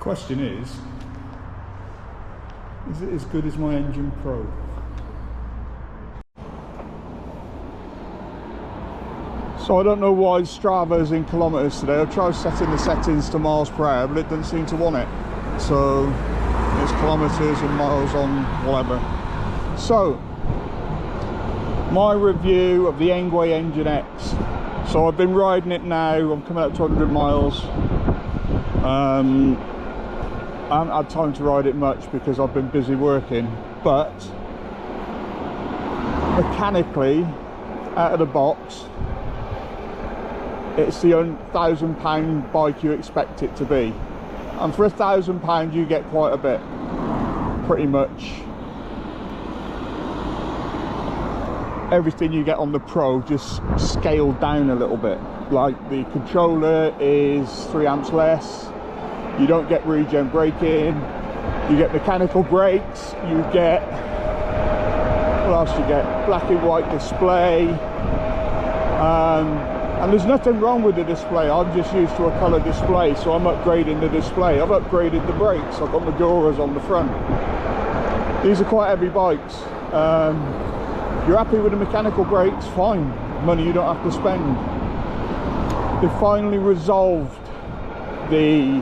Question is it as good as my Engine Pro? So I don't know why Strava's in kilometres today. I've tried setting the settings to miles per hour, but it doesn't seem to want it. So it's kilometres and miles on whatever. So my review of the Engwe Engine X. So I've been riding it now. I'm coming up to 100 miles. I haven't had time to ride it much because I've been busy working, but mechanically, out of the box, it's the £1,000 bike you expect it to be, and for £1,000 you get quite a bit, pretty much everything you get on the Pro, just scaled down a little bit. Like the controller is 3 amps less, you don't get regen braking, you get mechanical brakes, you get, what else you get, black and white display, and there's nothing wrong with the display. I'm just used to a colour display, so I'm upgrading the display. I've upgraded the brakes, I've got Maduras on the front. These are quite heavy bikes. If you're happy with the mechanical brakes, fine, money you don't have to spend. They finally resolved the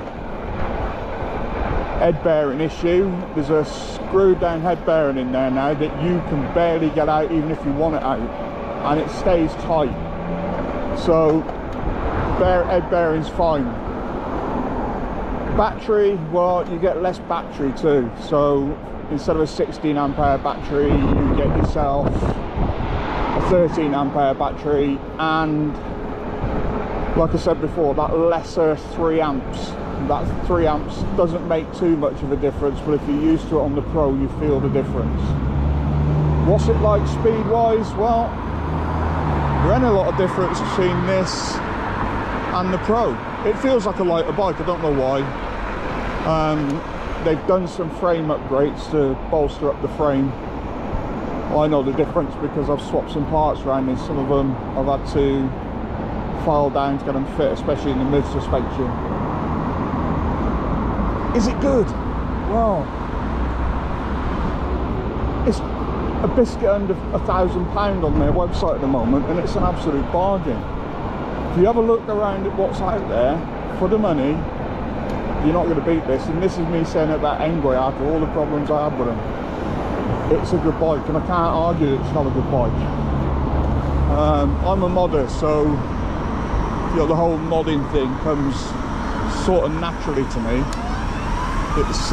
head bearing issue. There's a screwed down head bearing in there now that you can barely get out even if you want it out, and it stays tight. So head bearing's fine. Battery, well, you get less battery too. So instead of a 16 amp hour battery, you get yourself a 13 amp hour battery, and like I said before, that lesser 3 amps. That 3 amps doesn't make too much of a difference, but if you're used to it on the Pro, you feel the difference. What's it like speed wise? Well, there ain't a lot of difference between this and the Pro. It feels like a lighter bike, I don't know why. They've done some frame upgrades to bolster up the frame. Well, I know the difference because I've swapped some parts around, and some of them I've had to file down to get them fit, especially in the mid suspension. Is it good? Well, it's a biscuit under £1,000 on their website at the moment, and it's an absolute bargain. If you have a look around at what's out there for the money, you're not going to beat this. And this is me saying about Engwe after all the problems I have with them. It's a good bike, and I can't argue that it's not a good bike. I'm a modder, so you know, the whole modding thing comes sort of naturally to me. It's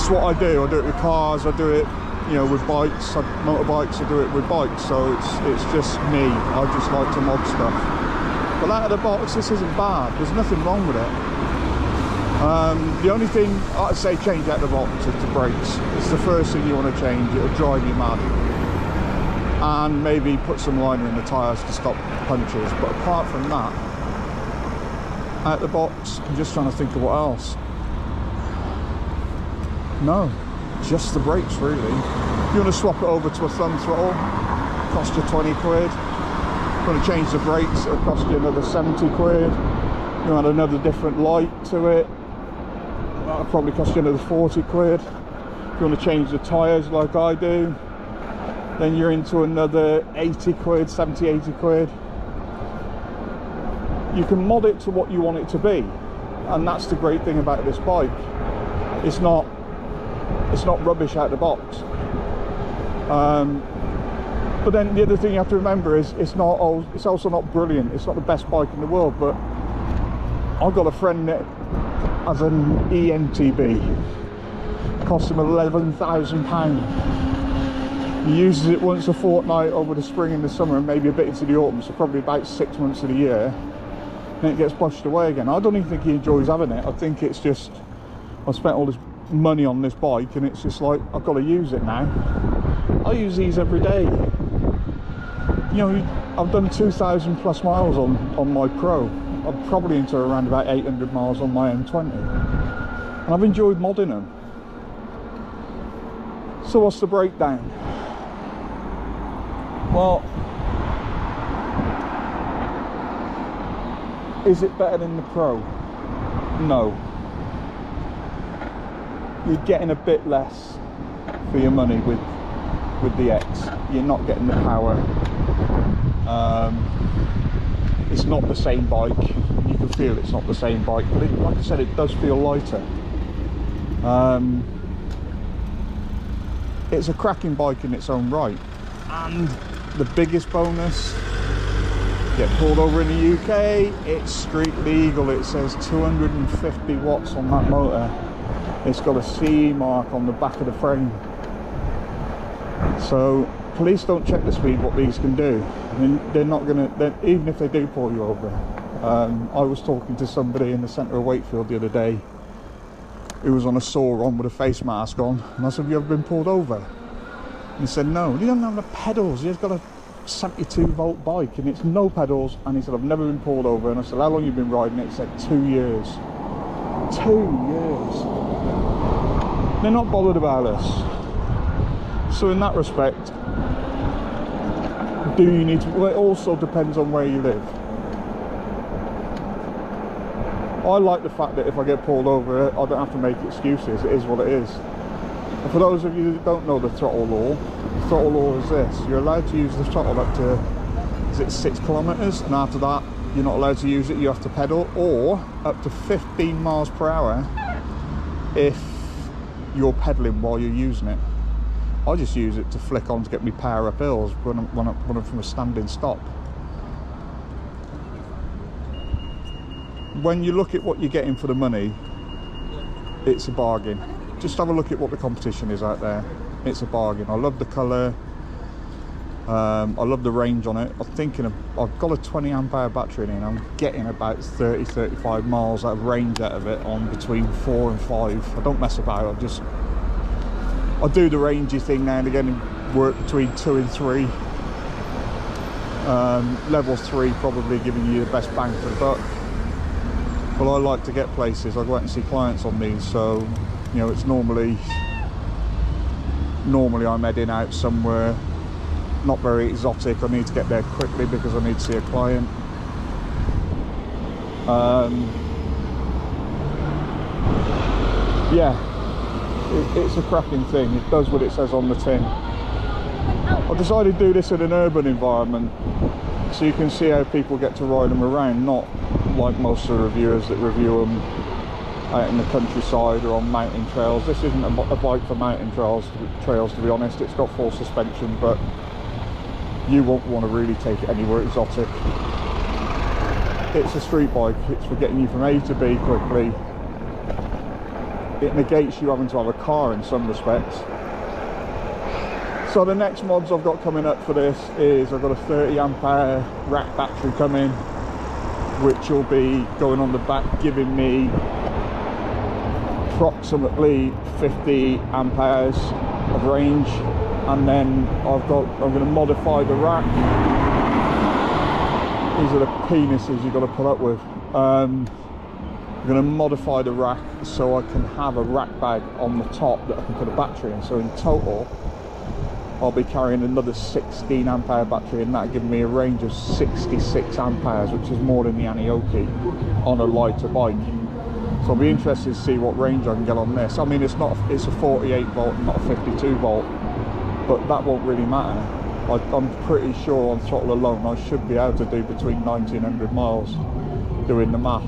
what I do. I do it with cars, I do it, you know, with bikes, motorbikes, I do it with bikes. So it's just me. I just like to mod stuff. But out of the box, this isn't bad. There's nothing wrong with it. The only thing I'd say change out of the box is the brakes. It's the first thing you want to change. It'll drive you mad. And maybe put some liner in the tyres to stop punches. But apart from that, out the box, I'm just trying to think of what else. No, just the brakes really. If you want to swap it over to a thumb throttle, cost you 20 quid. If you want to change the brakes, it'll cost you another 70 quid. You want another different light to it, that'll probably cost you another 40 quid. If you want to change the tyres like I do, then you're into another 80 quid, 70, 80 quid. You can mod it to what you want it to be, and that's the great thing about this bike. It's not rubbish out the box. But then the other thing you have to remember is it's also not brilliant. It's not the best bike in the world, but I've got a friend that has an ENTB. It cost him £11,000. He uses it once a fortnight over the spring and the summer, and maybe a bit into the autumn, so probably about 6 months of the year. Then it gets bushed away again. I don't even think he enjoys having it. I think it's just, I spent all this money on this bike, and it's just like, I've got to use it now. I use these every day. You know, I've done 2,000 plus miles on my Pro. I'm probably into around about 800 miles on my M20. And I've enjoyed modding them. So what's the breakdown? Well, is it better than the Pro? No. You're getting a bit less for your money with the X. You're not getting the power. It's not the same bike. You can feel it's not the same bike, but like I said, it does feel lighter. It's a cracking bike in its own right. And the biggest bonus, get pulled over in the UK, it's street legal. It says 250 watts on that motor. It's got a CE mark on the back of the frame. So police don't check the speed what these can do. I mean, they're not gonna, even if they do pull you over. I was talking to somebody in the centre of Wakefield the other day who was on a saw on with a face mask on, and I said, have you ever been pulled over? And he said, no. He doesn't have the pedals. He's got a 72 volt bike and it's no pedals. And he said, I've never been pulled over. And I said, how long have you been riding it? He said, 2 years. 2 years. They're not bothered about us. So in that respect, do you need to, well, it also depends on where you live. I like the fact that if I get pulled over, I don't have to make excuses. It is what it is. And for those of you that don't know the throttle law is this: you're allowed to use the throttle up to, is it 6 kilometers, and after that you're not allowed to use it. You have to pedal, or up to 15 miles per hour if you're pedaling while you're using it. I just use it to flick on to get me power up hills when I'm from a standing stop. When you look at what you're getting for the money, it's a bargain. Just have a look at what the competition is out there. It's a bargain. I love the colour. I love the range on it. I'm thinking I've got a 20 ampere battery in it, and I'm getting about 30-35 miles out of range out of it on between 4 and 5. I don't mess about. I do the rangey thing now and again and work between 2 and 3. Level 3 probably giving you the best bang for the buck. Well, I like to get places. I go out and see clients on these, so you know, it's normally I'm heading out somewhere not very exotic. I need to get there quickly because I need to see a client. Yeah, it's a cracking thing. It does what it says on the tin. I decided to do this in an urban environment so you can see how people get to ride them around, not like most of the reviewers that review them out in the countryside or on mountain trails. This isn't a bike for mountain trails to be honest. It's got full suspension, but you won't want to really take it anywhere exotic. It's a street bike. It's for getting you from A to B quickly. It negates you having to have a car in some respects. So the next mods I've got coming up for this is I've got a 30 ampere rack battery coming, which will be going on the back, giving me approximately 50 amperes of range. And then I'm going to modify the rack. These are the penises you've got to put up with. I'm going to modify the rack so I can have a rack bag on the top that I can put a battery in. So in total I'll be carrying another 16 ampere battery, and that giving me a range of 66 amperes, which is more than the Anioki on a lighter bike. So I'll be interested to see what range I can get on this. I mean, it's a 48 volt, not a 52 volt, but that won't really matter. I'm pretty sure on throttle alone I should be able to do between 90 and 100 miles doing the math.